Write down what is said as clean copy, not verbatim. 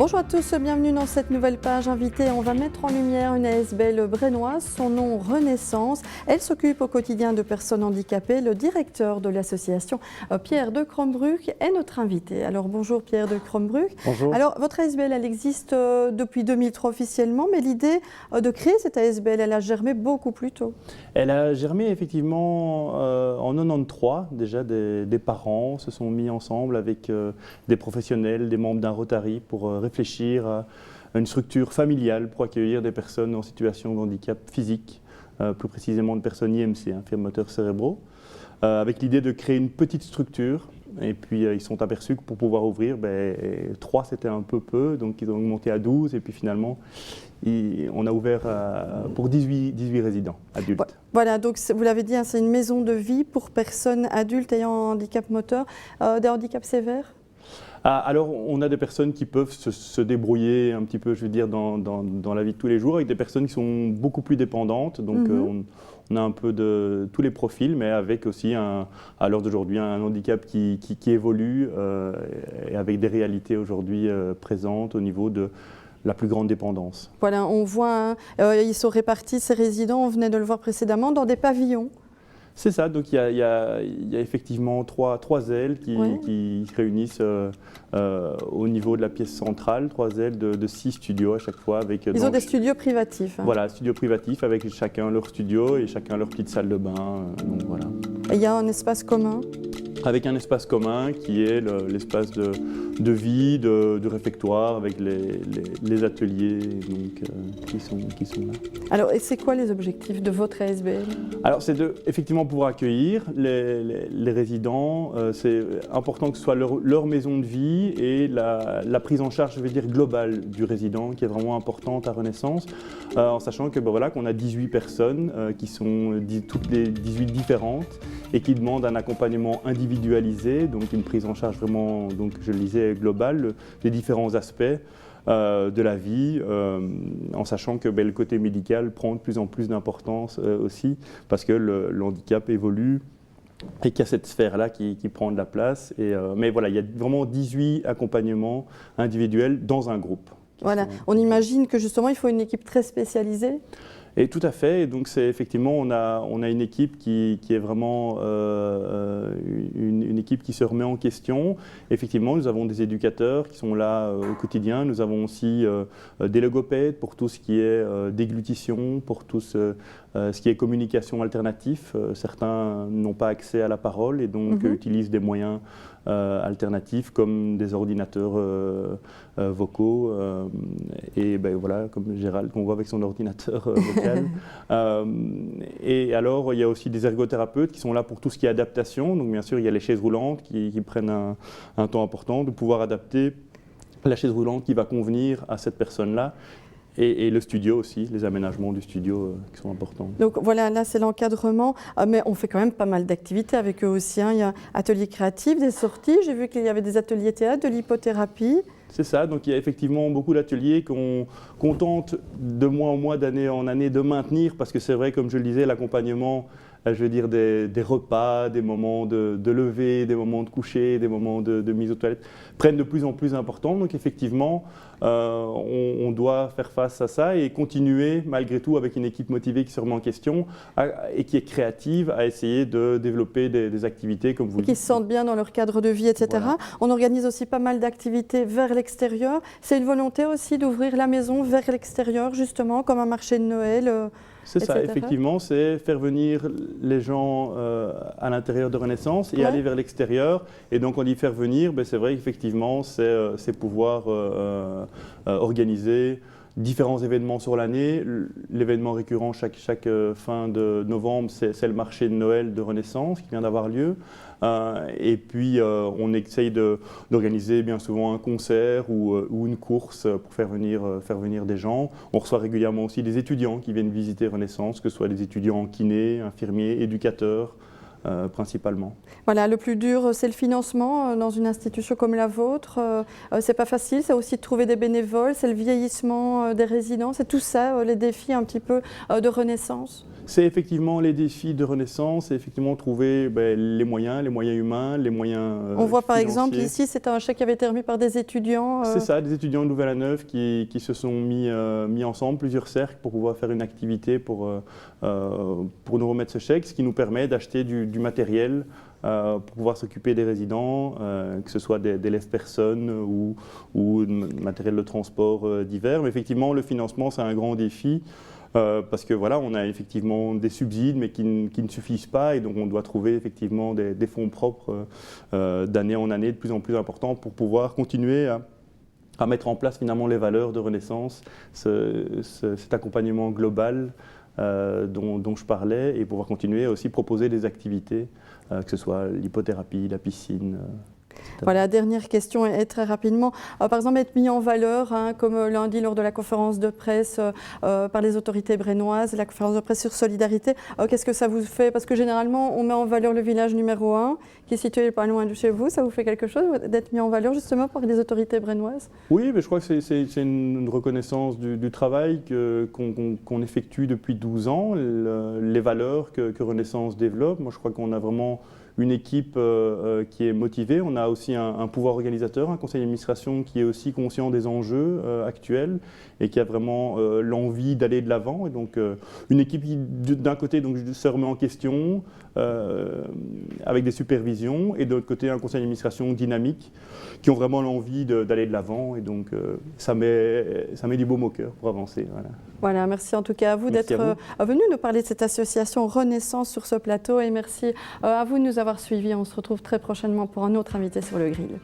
Bonjour à tous, bienvenue dans cette nouvelle page invitée. On va mettre en lumière une ASBL brennoise, son nom Renaissance. Elle s'occupe au quotidien de personnes handicapées. Le directeur de l'association, Pierre de Crombrugge, est notre invité. Alors bonjour Pierre de Crombrugge. Bonjour. Alors votre ASBL, elle existe depuis 2003 officiellement, mais l'idée de créer cette ASBL, elle a germé beaucoup plus tôt. Elle a germé effectivement en 93. Déjà des parents se sont mis ensemble avec des professionnels, des membres d'un Rotary pour réfléchir à une structure familiale pour accueillir des personnes en situation de handicap physique, plus précisément de personnes IMC, infirmes moteurs cérébraux, avec l'idée de créer une petite structure. Et puis ils sont aperçus que pour pouvoir ouvrir, 3 c'était un peu, donc ils ont augmenté à 12 et puis finalement on a ouvert pour 18 résidents adultes. Voilà, donc vous l'avez dit, hein, c'est une maison de vie pour personnes adultes ayant un handicap moteur, des handicaps sévères. Alors, on a des personnes qui peuvent se débrouiller un petit peu, je veux dire, dans la vie de tous les jours, avec des personnes qui sont beaucoup plus dépendantes. Donc, on a un peu de tous les profils, mais avec aussi, à l'heure d'aujourd'hui, un handicap qui évolue et avec des réalités aujourd'hui présentes au niveau de la plus grande dépendance. Voilà, on voit, ils sont répartis, ces résidents, on venait de le voir précédemment, dans des pavillons. C'est ça, donc il y a effectivement trois ailes qui se réunissent au niveau de la pièce centrale, 3 ailes de 6 studios à chaque fois. Ils ont des studios privatifs. Hein. Voilà, studios privatifs avec chacun leur studio et chacun leur petite salle de bain. Donc voilà. Et il y a un espace commun? Avec un espace commun qui est l'espace de vie, de réfectoire, avec les ateliers donc, qui sont là. Alors, et c'est quoi les objectifs de votre ASBL? Alors, c'est de effectivement pouvoir accueillir les résidents. C'est important que ce soit leur maison de vie et la prise en charge, je vais dire, globale du résident qui est vraiment importante à Renaissance, en sachant que voilà, qu'on a 18 personnes qui sont toutes les 18 différentes et qui demandent un accompagnement individualisé, donc une prise en charge vraiment, donc, je le disais, globale, des différents aspects de la vie, en sachant que le côté médical prend de plus en plus d'importance aussi, parce que le handicap évolue et qu'il y a cette sphère-là qui prend de la place. Mais voilà, il y a vraiment 18 accompagnements individuels dans un groupe. Voilà, on imagine que justement il faut une équipe très spécialisée. Et tout à fait, et donc c'est effectivement, on a une équipe qui est vraiment une équipe qui se remet en question. Effectivement, nous avons des éducateurs qui sont là au quotidien, nous avons aussi des logopèdes pour tout ce qui est déglutition, pour tout ce qui est communication alternative. Certains n'ont pas accès à la parole et donc utilisent des moyens alternatifs comme des ordinateurs vocaux et voilà, comme Gérald qu'on voit avec son ordinateur vocal. Et alors il y a aussi des ergothérapeutes qui sont là pour tout ce qui est adaptation. Donc bien sûr il y a les chaises roulantes qui prennent un temps important de pouvoir adapter la chaise roulante qui va convenir à cette personne-là. Et le studio aussi, les aménagements du studio qui sont importants. Donc voilà, là c'est l'encadrement, mais on fait quand même pas mal d'activités avec eux aussi. Hein. Il y a ateliers créatifs, des sorties, j'ai vu qu'il y avait des ateliers théâtre, de l'hypothérapie. C'est ça, donc il y a effectivement beaucoup d'ateliers qu'on tente de mois en mois, d'année en année de maintenir, parce que c'est vrai, comme je le disais, l'accompagnement, je veux dire des repas, des moments de lever, des moments de coucher, des moments de mise aux toilettes, prennent de plus en plus d'importance. Donc effectivement, on doit faire face à ça et continuer malgré tout avec une équipe motivée qui se remet en question et qui est créative à essayer de développer des activités comme vous le dites. Qui se sentent bien dans leur cadre de vie, etc. Voilà. On organise aussi pas mal d'activités vers l'extérieur. C'est une volonté aussi d'ouvrir la maison vers l'extérieur, justement, comme un marché de Noël. C'est ça, effectivement, c'est faire venir les gens à l'intérieur de Renaissance et aller vers l'extérieur. Et donc, on dit faire venir, c'est vrai qu'effectivement, c'est pouvoir organiser différents événements sur l'année. L'événement récurrent chaque fin de novembre, c'est le marché de Noël de Renaissance qui vient d'avoir lieu. Et puis on essaye d'organiser bien souvent un concert ou une course pour faire venir des gens. On reçoit régulièrement aussi des étudiants qui viennent visiter Renaissance, que ce soit des étudiants en kiné, infirmiers, éducateurs, principalement. Voilà, le plus dur, c'est le financement dans une institution comme la vôtre. C'est pas facile, c'est aussi de trouver des bénévoles, c'est le vieillissement des résidents, c'est tout ça, les défis un petit peu de renaissance. C'est effectivement les défis de renaissance, c'est effectivement trouver les moyens humains, les moyens On voit par financiers. exemple ici, c'est un chèque qui avait été remis par des étudiants. C'est ça, des étudiants de Louvain-la-Neuve qui se sont mis ensemble, plusieurs cercles, pour pouvoir faire une activité pour nous remettre ce chèque, ce qui nous permet d'acheter du matériel pour pouvoir s'occuper des résidents, que ce soit des lève-personnes ou matériel de transport divers. Mais effectivement, le financement, c'est un grand défi. Parce que voilà, on a effectivement des subsides, mais qui ne suffisent pas, et donc on doit trouver effectivement des fonds propres d'année en année de plus en plus importants pour pouvoir continuer à mettre en place finalement les valeurs de Renaissance, cet accompagnement global dont je parlais, et pouvoir continuer à aussi proposer des activités, que ce soit l'hypothérapie, la piscine. Voilà, dernière question et très rapidement. Par exemple, être mis en valeur, comme lundi lors de la conférence de presse par les autorités brennoises, la conférence de presse sur solidarité, qu'est-ce que ça vous fait? Parce que généralement, on met en valeur le village numéro 1, qui est situé pas loin de chez vous. Ça vous fait quelque chose d'être mis en valeur justement par les autorités brennoises? Oui, mais je crois que c'est une reconnaissance du travail qu'on effectue depuis 12 ans, les valeurs que Renaissance développe. Moi, je crois qu'on a vraiment une équipe qui est motivée. On a aussi un pouvoir organisateur, un conseil d'administration qui est aussi conscient des enjeux actuels et qui a vraiment l'envie d'aller de l'avant. Et donc une équipe qui, d'un côté, donc, se remet en question avec des supervisions, et de l'autre côté, un conseil d'administration dynamique qui ont vraiment l'envie d'aller de l'avant. Et donc ça met du baume au cœur pour avancer. Voilà, merci en tout cas à vous d'être venu nous parler de cette association Renaissance sur ce plateau, et merci à vous de nous avoir suivis. On se retrouve très prochainement pour un autre invité sur le grill.